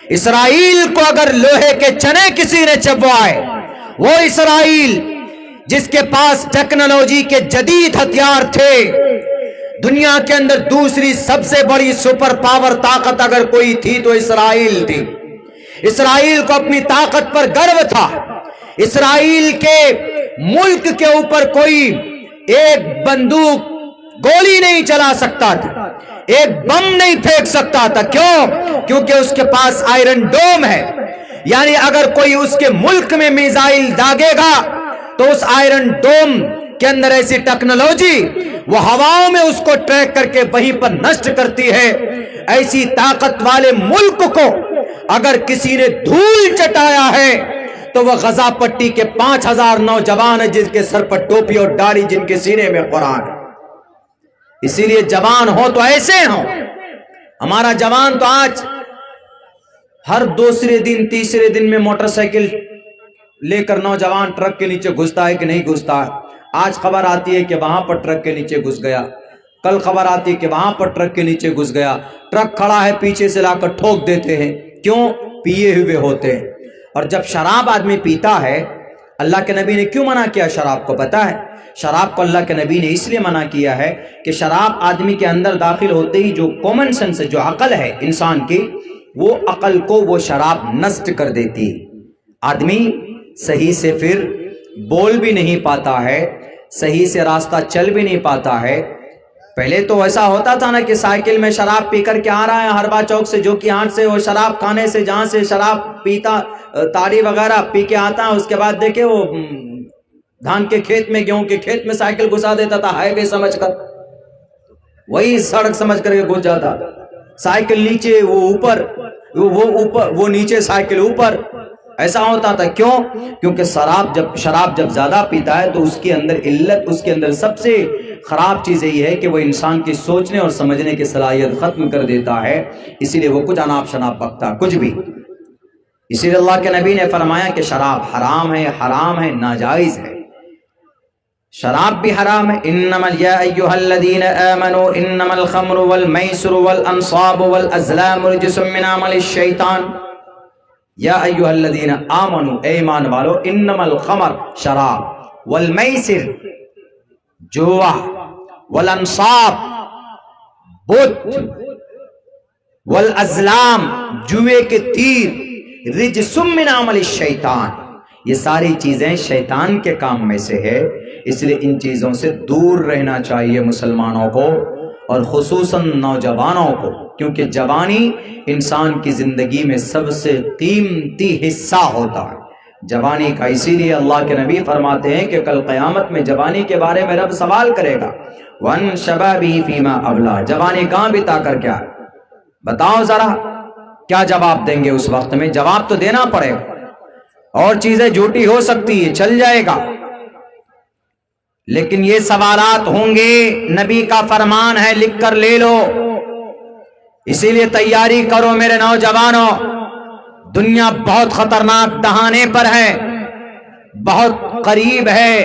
اسرائیل کو اگر لوہے کے چنے کسی نے چبوائے، وہ اسرائیل جس کے پاس ٹیکنالوجی کے جدید ہتھیار تھے، دنیا کے اندر دوسری سب سے بڑی سپر پاور طاقت اگر کوئی تھی تو اسرائیل تھی۔ اسرائیل کو اپنی طاقت پر گرو تھا۔ اسرائیل کے ملک کے اوپر کوئی ایک بندوق گولی نہیں چلا سکتا تھا، ایک بم نہیں پھینک سکتا تھا۔ کیوں؟ کیونکہ اس کے پاس آئرن ڈوم ہے، یعنی اگر کوئی اس کے ملک میں میزائل داغے گا تو اس آئرن ڈوم کے اندر ایسی ٹیکنالوجی وہ ہواؤں میں اس کو ٹریک کر کے وہیں پر نشٹ کرتی ہے۔ ایسی طاقت والے ملک کو اگر کسی نے دھول چٹایا ہے تو وہ غزہ پٹی کے 5000 نوجوان ہیں جن کے سر پر ٹوپی اور داڑھی، جن کے سینے میں قرآن ہے۔ اسی لیے جوان ہو تو ایسے ہوں۔ ہمارا جوان تو آج ہر دوسرے دن تیسرے دن میں موٹر سائیکل لے کر نوجوان ٹرک کے نیچے گھستا ہے کہ نہیں گھستا ہے۔ آج خبر آتی ہے کہ وہاں پر ٹرک کے نیچے گھس گیا، کل خبر آتی ہے کہ وہاں پر ٹرک کے نیچے گھس گیا، ٹرک کھڑا ہے پیچھے سے لا کر ٹھوک دیتے ہیں۔ کیوں؟ پیے ہوئے ہوتے ہیں۔ اور جب شراب آدمی پیتا ہے، اللہ کے نبی نے کیوں منع کیا شراب کو پتہ ہے؟ شراب کو اللہ کے نبی نے اس لیے منع کیا ہے کہ شراب آدمی کے اندر داخل ہوتے ہی جو کامن سینس ہے، جو عقل ہے انسان کی، وہ عقل کو وہ شراب نشٹ کر دیتی۔ آدمی صحیح سے پھر بول بھی نہیں پاتا ہے، صحیح سے راستہ چل بھی نہیں پاتا ہے۔ پہلے تو ایسا ہوتا تھا نا کہ سائیکل میں شراب پی کر کے آ رہا ہے ہربا چوک سے، جو کہ آنٹ سے وہ شراب کھانے سے جہاں سے شراب پیتا تاڑی وغیرہ پی کے آتا ہے، اس کے بعد دیکھے وہ دھان کے کھیت میں، گیہوں کے کھیت میں سائیکل گھسا دیتا تھا ہائی وے سمجھ کر، وہی سڑک سمجھ کر کے گھس جاتا۔ سائیکل نیچے وہ اوپر، وہ نیچے سائیکل اوپر، ایسا ہوتا تھا۔ کیوں؟ کیونکہ شراب جب زیادہ پیتا ہے تو اس کے اندر علت، اس کے اندر سب سے خراب چیز یہ ہے کہ وہ انسان کی سوچنے اور سمجھنے کی صلاحیت ختم کر دیتا ہے، اسی لیے وہ کچھ اناپ شناپ بکتا کچھ بھی۔ اسی لیے اللہ کے نبی نے فرمایا کہ شراب حرام ہے، ناجائز ہے، شراب بھی حرام ہے۔ انما یا ایھا الذین آمنوا انما الخمر والمیسر والانصاب والازلام رجس من عمل الشیطان۔ یا ایھا الذین آمنوا، اے ایمان والو، انما الخمر شراب، والمیسر جوا، والانصاب بت، والازلام جوئے کے تیر، رجس من عمل الشیطان، یہ ساری چیزیں شیطان کے کام میں سے ہے، اس لیے ان چیزوں سے دور رہنا چاہیے مسلمانوں کو، اور خصوصاً نوجوانوں کو، کیونکہ جوانی انسان کی زندگی میں سب سے قیمتی حصہ ہوتا ہے جوانی کا۔ اسی لیے اللہ کے نبی فرماتے ہیں کہ کل قیامت میں جوانی کے بارے میں رب سوال کرے گا، وَأَنْ شَبَابِهِ فِي مَا أَبْلَىٰ، جوانی کہاں بتا کر کیا؟ بتاؤ ذرا کیا جواب دیں گے اس وقت میں؟ جواب تو دینا پڑے گا، اور چیزیں جھوٹی ہو سکتی ہے، چل جائے گا، لیکن یہ سوالات ہوں گے، نبی کا فرمان ہے، لکھ کر لے لو۔ اسی لیے تیاری کرو میرے نوجوانوں، دنیا بہت خطرناک دہانے پر ہے، بہت قریب ہے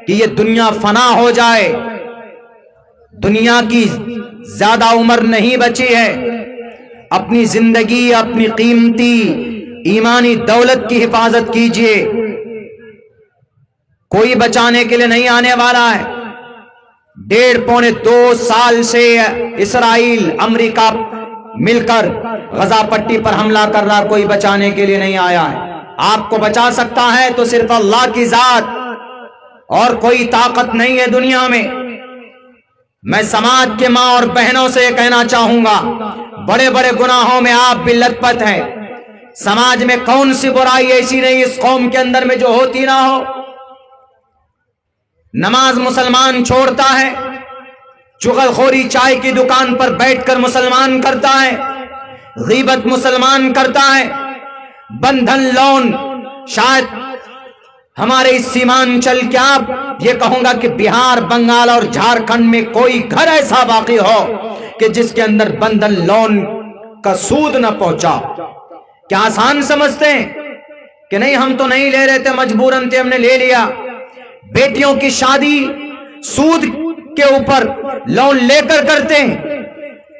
کہ یہ دنیا فنا ہو جائے، دنیا کی زیادہ عمر نہیں بچی ہے، اپنی زندگی، اپنی قیمتی ایمانی دولت کی حفاظت کیجئے، کوئی بچانے کے لیے نہیں آنے والا ہے۔ 1.5-2 سال سے اسرائیل امریکہ مل کر غزہ پٹی پر حملہ کر رہا، کوئی بچانے کے لیے نہیں آیا ہے۔ آپ کو بچا سکتا ہے تو صرف اللہ کی ذات، اور کوئی طاقت نہیں ہے دنیا میں۔ میں سماج کے ماں اور بہنوں سے یہ کہنا چاہوں گا، بڑے بڑے گناہوں میں آپ بھی لت پت ہیں، سماج میں کون سی برائی ایسی نہیں اس قوم کے اندر میں جو ہوتی نہ ہو۔ نماز مسلمان چھوڑتا ہے، چغل خوری چائے کی دکان پر بیٹھ کر مسلمان کرتا ہے، غیبت مسلمان کرتا ہے، بندھن لون، شاید ہمارے اس سیمانچل کے آپ یہ کہوں گا کہ بہار، بنگال اور جھارکھنڈ میں کوئی گھر ایسا باقی ہو کہ جس کے اندر بندھن لون کا سود نہ پہنچا۔ کیا آسان سمجھتے ہیں کہ نہیں ہم تو نہیں لے رہے تھے، مجبوراً تھے، ہم نے لے لیا۔ بیٹیوں کی شادی سود کے اوپر لون لے کر کرتے ہیں،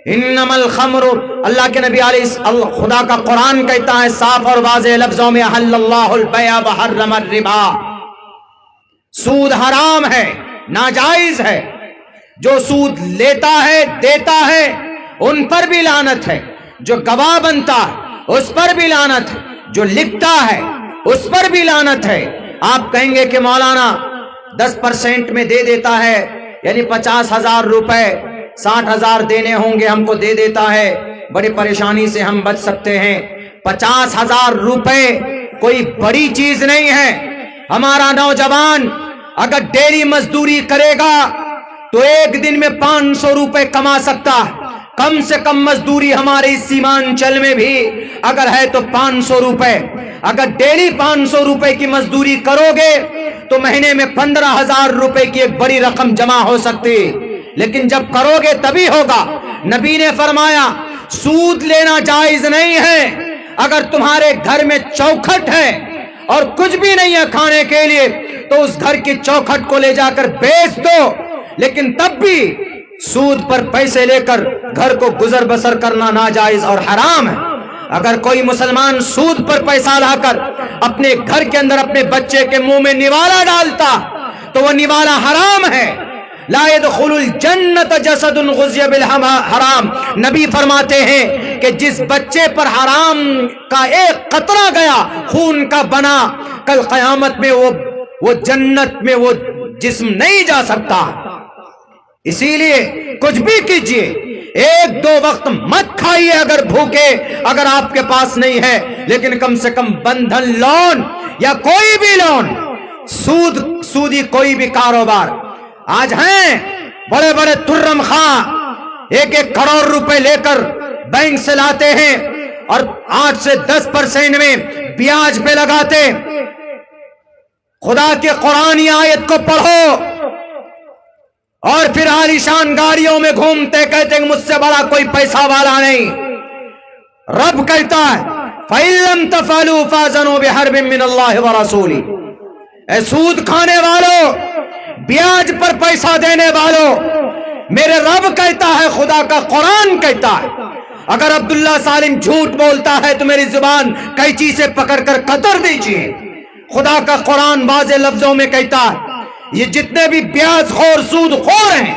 انمل خمر، اللہ کے نبی علیہ خدا کا قرآن کہتا ہے صاف اور واضح لفظوں میں، احل اللہ البیع وحرم الربا، سود حرام ہے، ناجائز ہے۔ جو سود لیتا ہے دیتا ہے ان پر بھی لعنت ہے، جو گواہ بنتا ہے اس پر بھی لعنت ہے، جو لکھتا ہے اس پر بھی لعنت ہے۔ آپ کہیں گے کہ مولانا 10% میں دے دیتا ہے، یعنی 50,000 روپے 60,000 دینے ہوں گے ہم کو دے دیتا ہے، بڑی پریشانی سے ہم بچ سکتے ہیں۔ 50,000 روپے کوئی بڑی چیز نہیں ہے۔ ہمارا نوجوان اگر ڈیلی مزدوری کرے گا تو ایک دن میں 500 روپے کما سکتا ہے۔ کم سے کم مزدوری ہمارے اس سیمانچل میں بھی اگر ہے تو 500 روپے۔ اگر ڈیلی 500 روپے کی مزدوری کرو گے تو مہینے میں 15,000 روپے کی ایک بڑی رقم جمع ہو سکتی، لیکن جب کرو گے تبھی ہوگا۔ نبی نے فرمایا سود لینا جائز نہیں ہے۔ اگر تمہارے گھر میں چوکھٹ ہے اور کچھ بھی نہیں ہے کھانے کے لیے تو اس گھر کی چوکھٹ کو لے جا کر بیچ دو، لیکن تب بھی سود پر پیسے لے کر گھر کو گزر بسر کرنا ناجائز اور حرام ہے۔ اگر کوئی مسلمان سود پر پیسہ لا کر اپنے گھر کے اندر اپنے بچے کے منہ میں نوالا ڈالتا تو وہ نوالا حرام ہے۔ لا يدخل الجنت جسد غذی بالحرام، نبی فرماتے ہیں کہ جس بچے پر حرام کا ایک قطرہ گیا خون کا بنا، کل قیامت میں وہ جنت میں وہ جسم نہیں جا سکتا۔ اسی لیے کچھ بھی کیجئے، ایک دو وقت مت کھائیے اگر بھوکے، اگر آپ کے پاس نہیں ہے، لیکن کم سے کم بندھن لون یا کوئی بھی لون، سودی کوئی بھی کاروبار۔ آج ہیں بڑے بڑے ترم خاں 1-1 کروڑ روپے لے کر بینک سے لاتے ہیں اور 8 سے 10% میں بیاج پہ لگاتے۔ خدا کے قرآن آیت کو پڑھو اور پھر عالیشان گاڑیوں میں گھومتے کہتے ہیں مجھ سے بڑا کوئی پیسہ والا نہیں۔ رب کہتا ہے فَإِن لَّمْ تَفْعَلُوا فَأْذَنُوا بِحَرْبٍ مِّنَ اللَّهِ وَرَسُولِهِ، اے سود کھانے والوں، بیاج پر پیسہ دینے والوں، میرے رب کہتا ہے، خدا کا قرآن کہتا ہے، اگر عبداللہ سالم جھوٹ بولتا ہے تو میری زبان قینچی سے پکڑ کر قطر دیجیے۔ خدا کا قرآن واضح لفظوں میں کہتا ہے یہ جتنے بھی بیاج خور سود خور ہیں،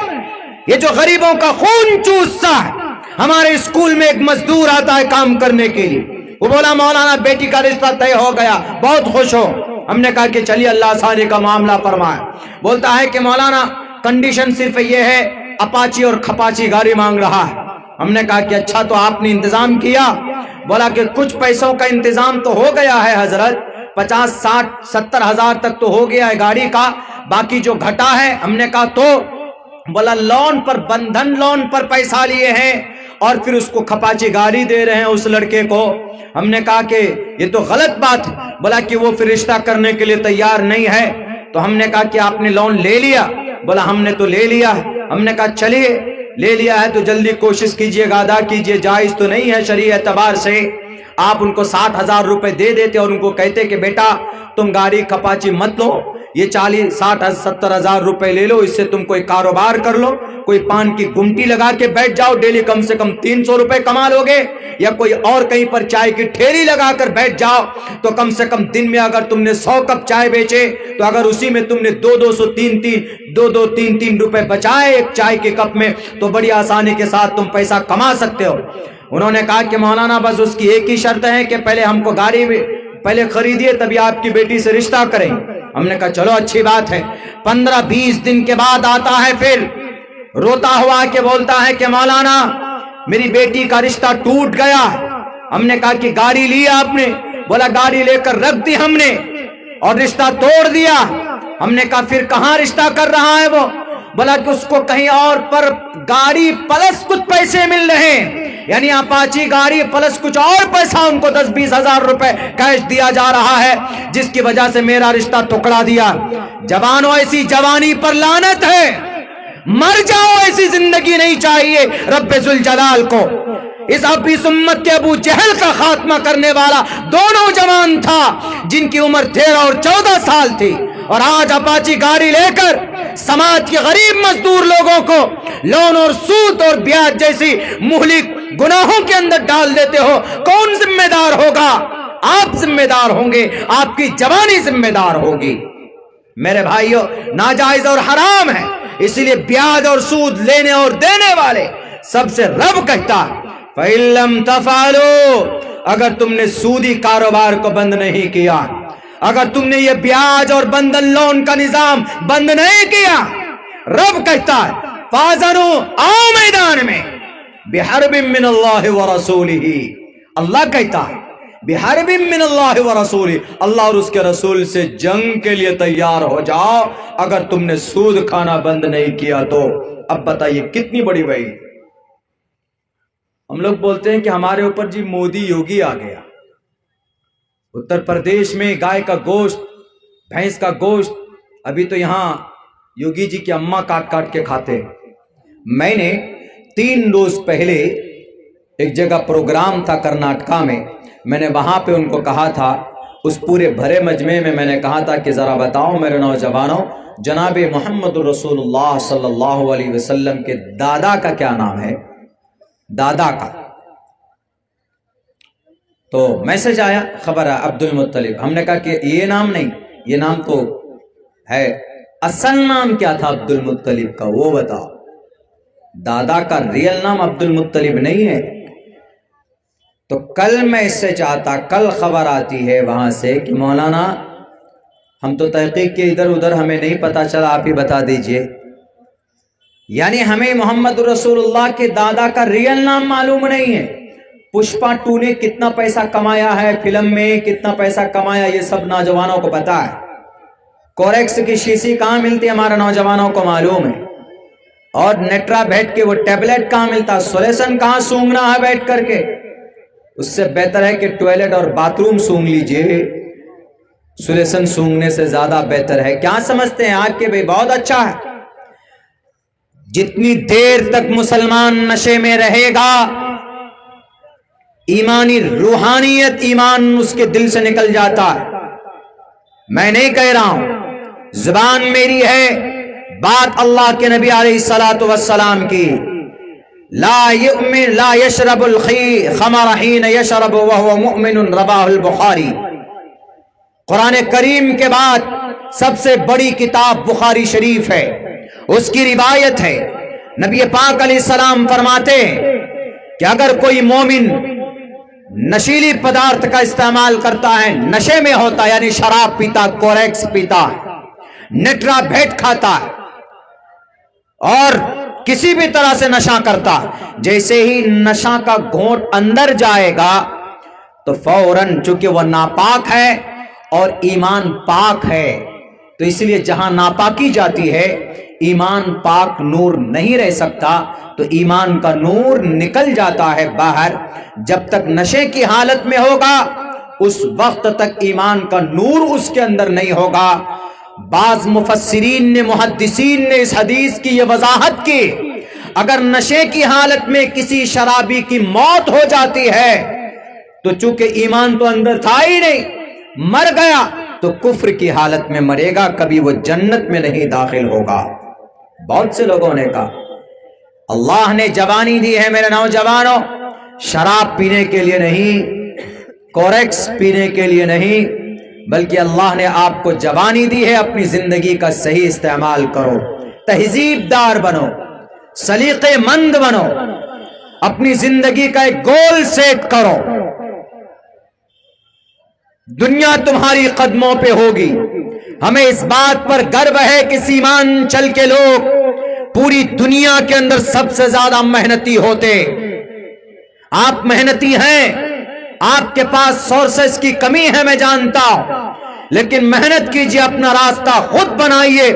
یہ جو غریبوں کا خون چوستا ہے۔ ہمارے اسکول میں ایک مزدور آتا ہے کام کرنے کے لیے، وہ بولا مولانا بیٹی کا رشتہ طے ہو گیا، بہت خوش ہو۔ ہم نے کہا کہ چلیے اللہ آسانی کا معاملہ فرمائے۔ بولتا ہے کہ مولانا کنڈیشن صرف یہ ہے اپاچی اور کھپاچی گاڑی مانگ رہا ہے۔ ہم نے کہا کہ اچھا تو آپ نے انتظام کیا؟ بولا کہ کچھ پیسوں کا انتظام تو ہو گیا ہے حضرت، 50 60 70 ہزار تک تو ہو گیا ہے گاڑی کا، باقی جو گھٹا ہے۔ ہم نے کہا تو؟ بولا لون پر، بندھن لون پر پیسہ لیے ہیں اور پھر اس کو کھپاچی گاڑی دے رہے ہیں اس لڑکے کو۔ ہم نے کہا کہ یہ تو غلط بات ہے۔ بولا کہ وہ پھر رشتہ کرنے کے لیے تیار نہیں ہے۔ تو ہم نے کہا کہ آپ نے لون لے لیا؟ بولا ہم نے تو لے لیا۔ ہم نے کہا چلیے لے لیا ہے تو جلدی کوشش کیجئے گا، ادا کیجئے، جائز تو نہیں ہے شرعی اعتبار سے۔ آپ ان کو 60,000 روپے دے دیتے اور ان کو کہتے کہ بیٹا تم گاڑی کھپاچی مت لو، یہ 40 60 70 ہزار روپے لے لو، اس سے تم کوئی کاروبار کر لو، کوئی پان کی گمٹی لگا کے بیٹھ جاؤ، ڈیلی کم سے کم 300 روپے کما لو گے، یا کوئی اور کہیں پر چائے کی ٹھیلی لگا کر بیٹھ جاؤ تو کم سے کم دن میں اگر تم نے 100 کپ چائے بیچے تو اگر اسی میں تم نے 2 3 روپے بچائے ایک چائے کے کپ میں تو بڑی آسانی کے ساتھ تم پیسہ کما سکتے ہو۔ انہوں نے کہا کہ مولانا بس اس کی ایک ہی شرط ہے کہ پہلے ہم کو گاڑی پہلے خریدیے تبھی آپ کی بیٹی سے رشتہ کریں۔ ہم نے کہا چلو اچھی بات ہے۔ 15-20 دن کے بعد آتا ہے، پھر روتا ہوا کہ بولتا ہے کہ مولانا میری بیٹی کا رشتہ ٹوٹ گیا۔ ہم نے کہا کہ گاڑی لی آپ نے؟ بولا گاڑی لے کر رکھ دی ہم نے اور رشتہ توڑ دیا۔ ہم نے کہا پھر کہاں رشتہ کر رہا ہے وہ؟ بولا کہ اس کو کہیں اور پر گاڑی پلس کچھ پیسے مل رہے ہیں، یعنی اپاچی گاڑی پلس کچھ اور پیسہ ان کو 10-20 ہزار روپے کیش دیا جا رہا ہے، جس کی وجہ سے میرا رشتہ ٹکڑا دیا۔ جوانوں ایسی جوانی پر لعنت ہے، مر جاؤ، ایسی زندگی نہیں چاہیے رب ذوالجلال کو۔ اس امت کے ابو جہل کا خاتمہ کرنے والا دونوں جوان تھا جن کی عمر 13 اور 14 سال تھی، اور آج اپاچی گاڑی لے کر سماج کے غریب مزدور لوگوں کو لون اور سود اور بیاج جیسی مہلک گناہوں کے اندر ڈال دیتے ہو، کون ذمہ دار ہوگا؟ آپ ذمہ دار ہوں گے، آپ کی جوانی ذمہ دار ہوگی۔ میرے بھائیوں، ناجائز اور حرام ہے، اسی لیے بیاج اور سود لینے اور دینے والے سب سے رب کہتا فَإِن لَّمْ تَفْعَلُوا، اگر تم نے سودی کاروبار کو بند نہیں کیا، اگر تم نے یہ بیاج اور بندن لون کا نظام بند نہیں کیا، رب کہتا ہے فَأَذَنُوا، آؤ میدان میں بِحَرْبٍ مِّنَ اللَّهِ وَرَسُولِهِ، اللہ کہتا ہے بِحَرْبٍ مِّنَ اللَّهِ وَرَسُولِهِ، اللہ اور اس کے رسول سے جنگ کے لیے تیار ہو جاؤ اگر تم نے سود کھانا بند نہیں کیا تو۔ اب بتائیے کتنی بڑی وعید۔ ہم لوگ بولتے ہیں کہ ہمارے اوپر جی مودی یوگی آ گیا، اتر پردیش میں گائے کا گوشت، بھینس کا گوشت، ابھی تو یہاں یوگی جی کی اماں کاٹ کاٹ کے کھاتے ہیں۔ میں نے 3 روز پہلے ایک جگہ پروگرام تھا کرناٹکا میں نے وہاں پہ ان کو کہا تھا، اس پورے بھرے مجمع میں نے کہا تھا کہ ذرا بتاؤ میرے نوجوانوں، جناب محمد رسول اللہ صلی اللہ علیہ وسلم کے دادا کا کیا نام ہے؟ دادا کا تو میسج آیا، خبر ہے عبد المطلب۔ ہم نے کہا کہ یہ نام نہیں، یہ نام تو ہے، اصل نام کیا تھا عبد المطلب کا وہ بتاؤ۔ دادا کا ریئل نام عبد المطلب نہیں ہے۔ تو کل میں اس سے چاہتا، کل خبر آتی ہے وہاں سے کہ مولانا ہم تو تحقیق کے ادھر ادھر، ہمیں نہیں پتا چلا، آپ ہی بتا دیجئے۔ یعنی ہمیں محمد رسول اللہ کے دادا کا ریئل نام معلوم نہیں ہے۔ پشپا 2 نے کتنا پیسہ کمایا ہے فلم میں، کتنا پیسہ کمایا، یہ سب نوجوانوں کو پتا ہے۔ کوریکس کی شیشی کہاں ملتی ہے ہمارے نوجوانوں کو معلوم ہے، اور نیٹرا بیٹھ کے وہ ٹیبلٹ کہاں ملتا، سولیسن کہاں سونگنا ہے بیٹھ کر کے۔ اس سے بہتر ہے کہ ٹوائلٹ اور باتھ روم سونگ لیجئے، سولیسن سونگنے سے زیادہ بہتر ہے۔ کیا سمجھتے ہیں آپ کے بھائی؟ بہت اچھا ہے۔ جتنی دیر تک مسلمان نشے میں رہے گا، ایمانی روحانیت، ایمان اس کے دل سے نکل جاتا ہے۔ میں نہیں کہہ رہا ہوں، زبان میری ہے، بات اللہ کے نبی علیہ الصلوۃ والسلام کی۔ لا یؤمن لا یشرب الخمر حین یشرب وهو مؤمن، رواہ البخاری۔ قرآن کریم کے بعد سب سے بڑی کتاب بخاری شریف ہے، اس کی روایت ہے، نبی پاک علیہ السلام فرماتے ہیں کہ اگر کوئی مومن نشیلی پدارتھ کا استعمال کرتا ہے، نشے میں ہوتا ہے، یعنی شراب پیتا، کوریکس پیتا، نیٹرا بھیٹ کھاتا ہے اور کسی بھی طرح سے نشہ کرتا، جیسے ہی نشہ کا گھونٹ اندر جائے گا تو فوراً، چونکہ وہ ناپاک ہے اور ایمان پاک ہے، تو اس لیے جہاں ناپاکی جاتی ہے ایمان پاک نور نہیں رہ سکتا، تو ایمان کا نور نکل جاتا ہے باہر۔ جب تک نشے کی حالت میں ہوگا اس وقت تک ایمان کا نور اس کے اندر نہیں ہوگا۔ بعض مفسرین نے، محدثین نے اس حدیث کی یہ وضاحت کی، اگر نشے کی حالت میں کسی شرابی کی موت ہو جاتی ہے تو چونکہ ایمان تو اندر تھا ہی نہیں، مر گیا تو کفر کی حالت میں مرے گا، کبھی وہ جنت میں نہیں داخل ہوگا۔ بہت سے لوگوں نے کہا اللہ نے جوانی دی ہے میرے نوجوانوں، شراب پینے کے لیے نہیں، کوریکس پینے کے لیے نہیں، بلکہ اللہ نے آپ کو جوانی دی ہے، اپنی زندگی کا صحیح استعمال کرو، تہذیب دار بنو، سلیقے مند بنو، اپنی زندگی کا ایک گول سیٹ کرو، دنیا تمہاری قدموں پہ ہوگی۔ ہمیں اس بات پر گرو ہے کہ سیمانچل کے لوگ پوری دنیا کے اندر سب سے زیادہ محنتی ہوتے۔ آپ محنتی ہیں، آپ کے پاس سورسز کی کمی ہے، میں جانتا ہوں، لیکن محنت کیجئے، اپنا راستہ خود بنائیے،